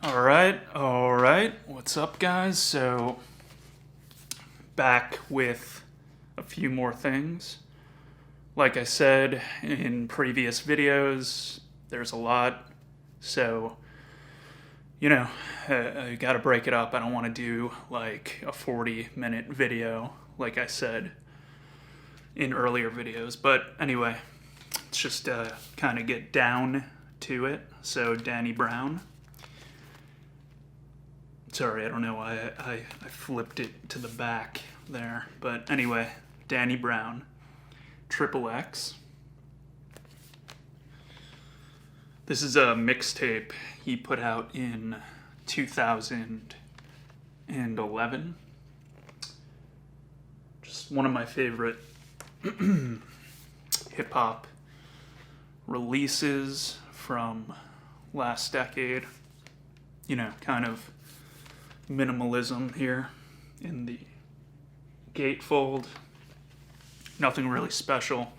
All right. What's up, guys? So, back with a few more things. Like I said in previous videos, there's a lot. So, I gotta break it up. I don't want to do like a 40-minute video, like I said in earlier videos. But anyway, let's just kind of get down to it. So, Danny Brown. Sorry, I don't know why I flipped it to the back there. But anyway, Danny Brown, Triple X. This is a mixtape he put out in 2011. Just one of my favorite hip-hop releases from last decade. Kind of minimalism here in the gatefold. Nothing really special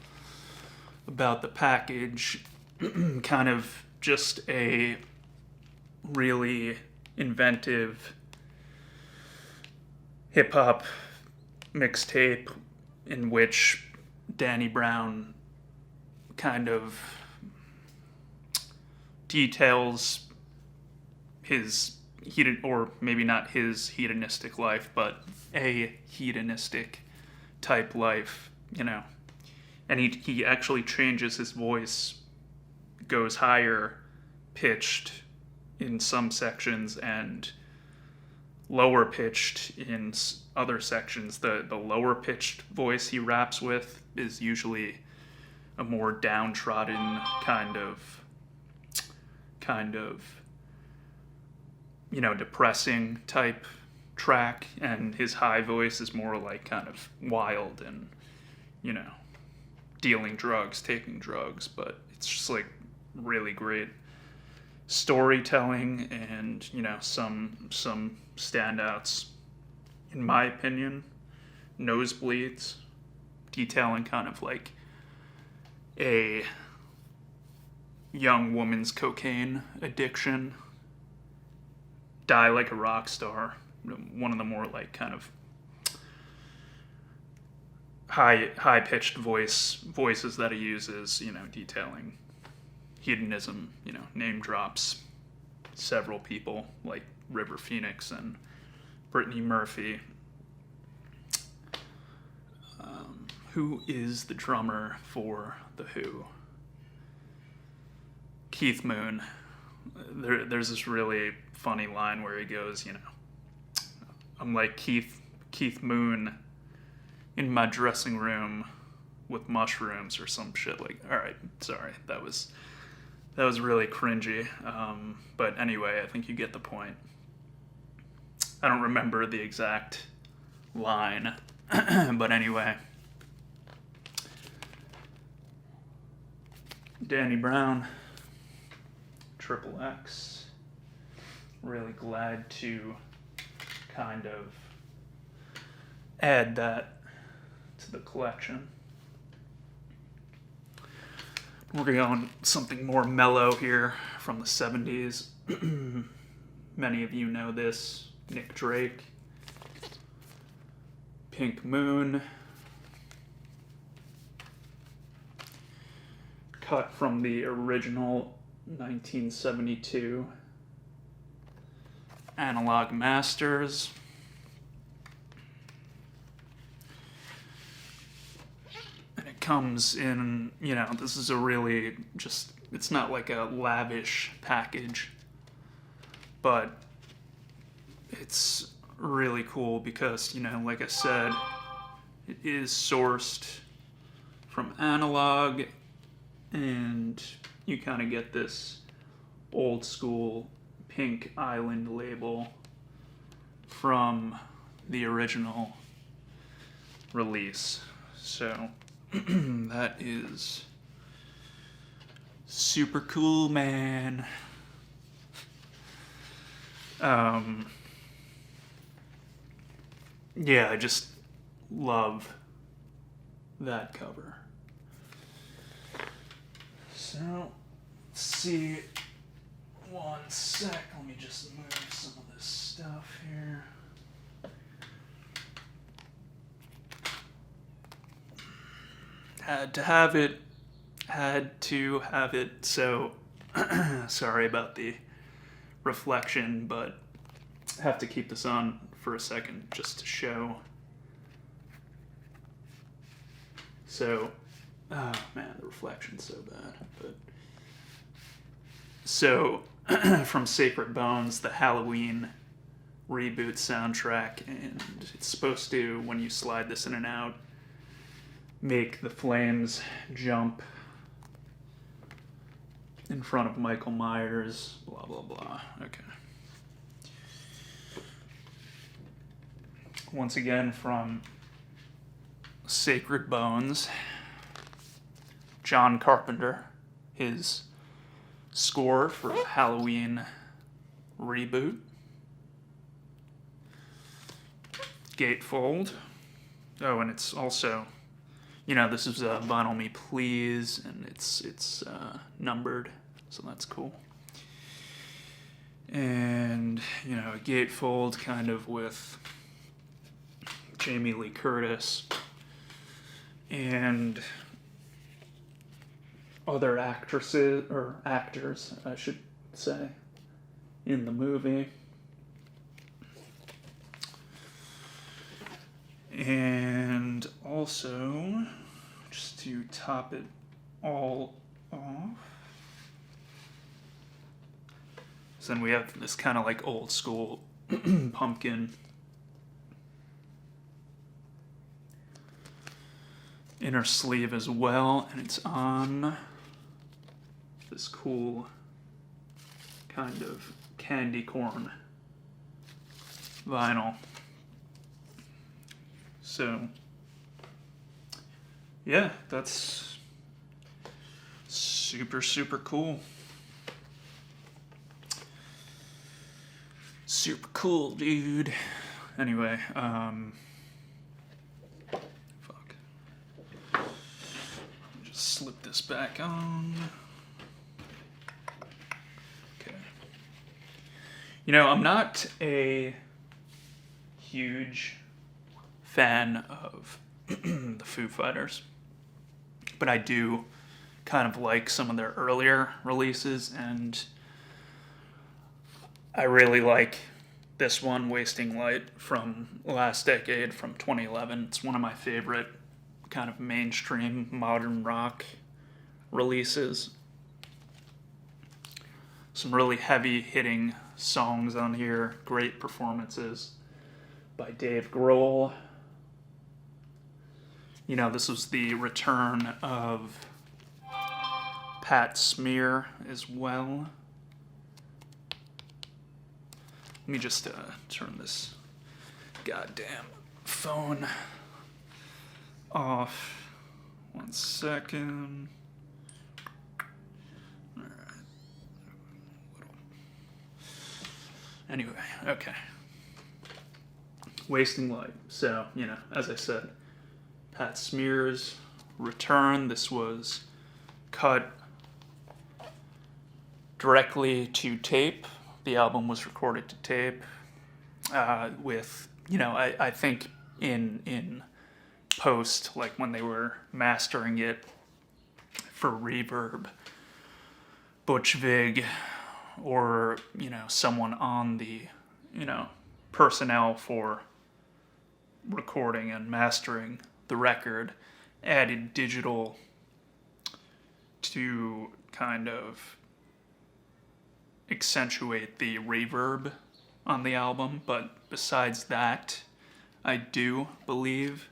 about the package. Kind of just a really inventive hip-hop mixtape in which Danny Brown kind of details his or maybe not his hedonistic life, but a hedonistic type life, And he actually changes his voice, goes higher pitched in some sections and lower pitched in other sections. The lower pitched voice he raps with is usually a more downtrodden kind of depressing type track, and his high voice is more like kind of wild and, dealing drugs, taking drugs, but it's just like really great storytelling and, some standouts, in my opinion. Nosebleeds, detailing kind of like a young woman's cocaine addiction. Die Like a Rock Star, one of the more like kind of high pitched voices that he uses, detailing hedonism, name drops several people like River Phoenix and Brittany Murphy. Who is the drummer for The Who? Keith Moon. There's this really funny line where he goes, I'm like Keith Moon in my dressing room with mushrooms or some shit. Like, all right, sorry, that was really cringy. But anyway, I think you get the point. I don't remember the exact line, but anyway. Danny Brown, Triple X. Really glad to kind of add that to the collection. We're going something more mellow here from the 70s. Many of you know this. Nick Drake, Pink Moon. Cut from the original 1972 Analog Masters. And it comes in, this is a really it's not like a lavish package, but it's really cool because, like I said, it is sourced from Analog, and you kind of get this old school Pink Island label from the original release. So that is super cool, man. Yeah, I just love that cover. So, let's see. 1, One sec, let me just move some of this stuff here. Had to have it. So, sorry about the reflection, but I have to keep this on for a second just to show. So, oh man, the reflection's so bad. But so, from Sacred Bones, the Halloween reboot soundtrack, and it's supposed to, when you slide this in and out, make the flames jump in front of Michael Myers, blah, blah, blah. Okay. Once again, from Sacred Bones, John Carpenter, his score for the Halloween reboot. Gatefold. Oh, and it's also, this is Vinyl Me Please, and it's numbered, so that's cool. And, a gatefold kind of with Jamie Lee Curtis and other actresses, or actors, I should say, in the movie. And also, just to top it all off, so then we have this kind of like old school pumpkin inner sleeve as well, and it's on this cool kind of candy corn vinyl. So, yeah, that's super, super cool. Super cool, dude. Anyway, fuck. Just slip this back on. Okay. I'm not a huge fan of the Foo Fighters, but I do kind of like some of their earlier releases, and I really like this one, Wasting Light, from last decade, from 2011. It's one of my favorite kind of mainstream modern rock releases. Some really heavy hitting songs on here, great performances by Dave Grohl. This was the return of Pat Smear as well. Let me just turn this goddamn phone off. 1 second. All right. Anyway, okay. Wasting Light. So, as I said, Pat Smear's return. This was cut directly to tape. The album was recorded to tape with, I think in post, like when they were mastering it for Reverb, Butch Vig, or, someone on the, personnel for recording and mastering the record added digital to kind of accentuate the reverb on the album. But besides that, I do believe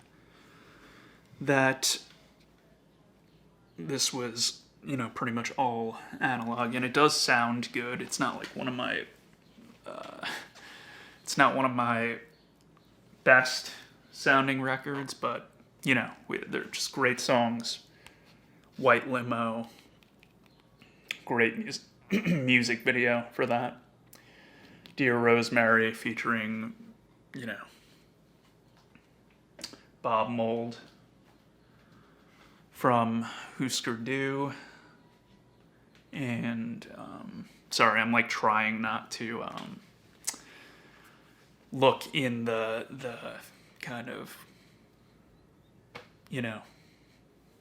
that this was, pretty much all analog, and it does sound good. It's not like one of my best sounding records, but they're just great songs. White Limo, great music video for that. Dear Rosemary featuring, Bob Mould from Husker Du, and Sorry, I'm like trying not to look in the kind of, you know,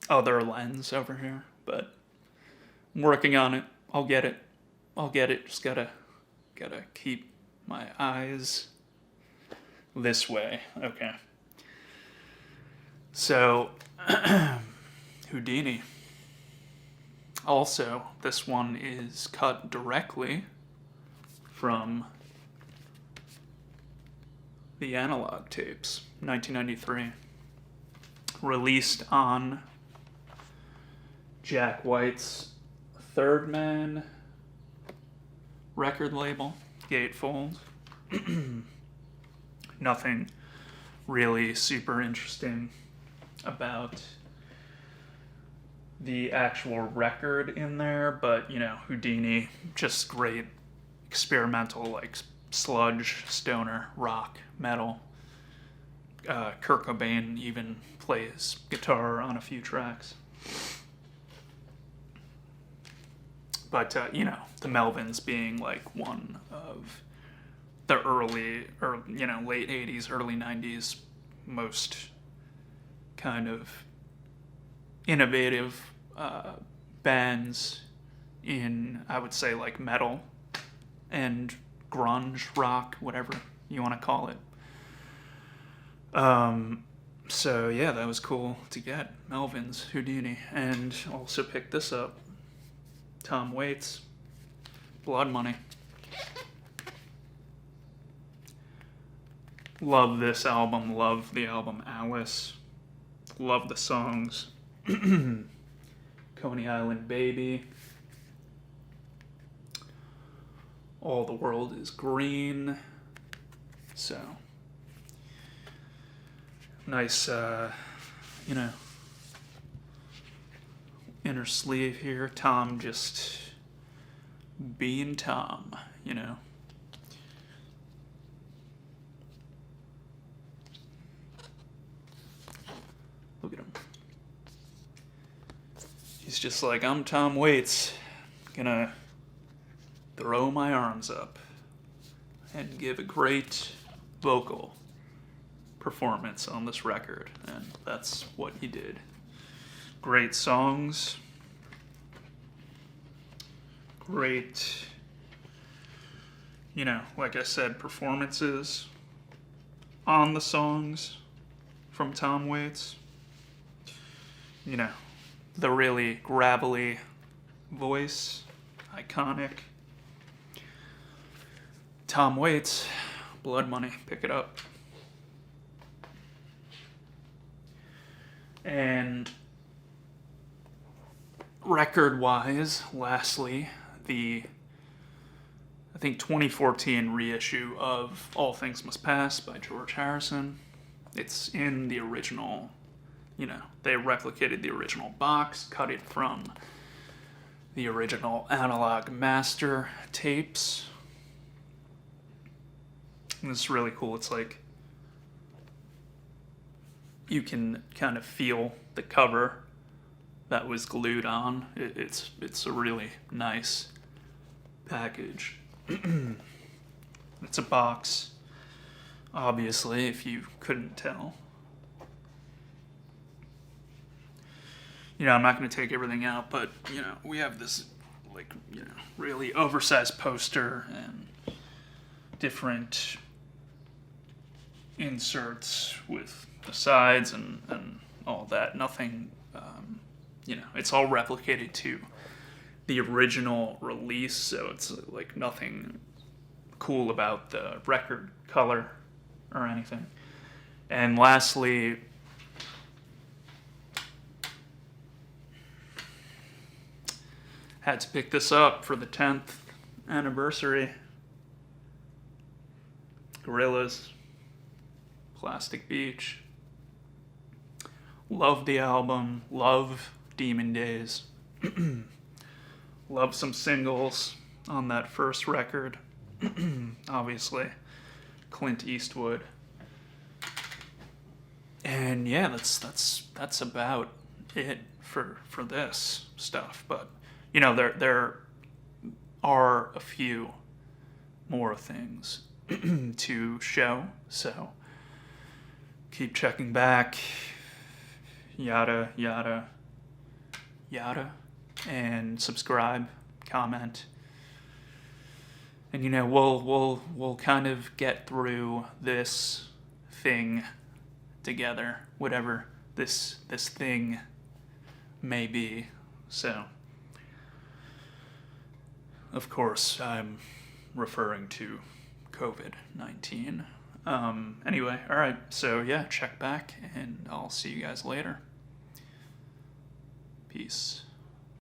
other lens over here, but I'm working on it. I'll get it. Just gotta keep my eyes this way. Okay. So, Houdini. Also, this one is cut directly from the analog tapes, 1993. Released on Jack White's Third Man record label, Gatefold. Nothing really super interesting about the actual record in there, but you know, Houdini, just great experimental, like sludge, stoner, rock, metal. Kurt Cobain even plays guitar on a few tracks. But, you know, the Melvins being like one of the early, or, you know, late 80s, early 90s, most kind of innovative bands in, I would say, like metal and grunge, rock, whatever you want to call it. So yeah, that was cool to get. Melvins, Houdini, and also picked this up. Tom Waits, Blood Money. Love this album, love the album Alice. Love the songs. Coney Island Baby. All the World is Green. So, nice, you know, inner sleeve here. Tom just being Tom, you know. Look at him. He's just like, I'm Tom Waits. Gonna throw my arms up and give a great vocal performance on this record. And that's what he did. Great songs. Great, you know, like I said, performances on the songs from Tom Waits. You know, the really gravelly voice, iconic. Tom Waits, Blood Money, pick it up. And record-wise, lastly, the, I think, 2014 reissue of All Things Must Pass by George Harrison. It's in the original, you know, they replicated the original box, cut it from the original analog master tapes. And this is really cool. It's like, you can kind of feel the cover that was glued on. It's a really nice package. It's a box, obviously, if you couldn't tell. You know, I'm not going to take everything out, but, you know, we have this, like, you know, really oversized poster and different inserts with the sides and all that. Nothing, you know, it's all replicated to the original release, so it's like nothing cool about the record color or anything. And lastly, had to pick this up for the 10th anniversary. Gorillaz, Plastic Beach. Love the album, love Demon Days. Love some singles on that first record. Obviously, Clint Eastwood. And yeah, that's about it for this stuff. But you know, there are a few more things to show, so keep checking back, yada, yada, yada, and subscribe, comment, and we'll kind of get through this thing together, whatever this thing may be. So, of course, I'm referring to COVID-19. Anyway, all right. So yeah, check back, and I'll see you guys later. Peace.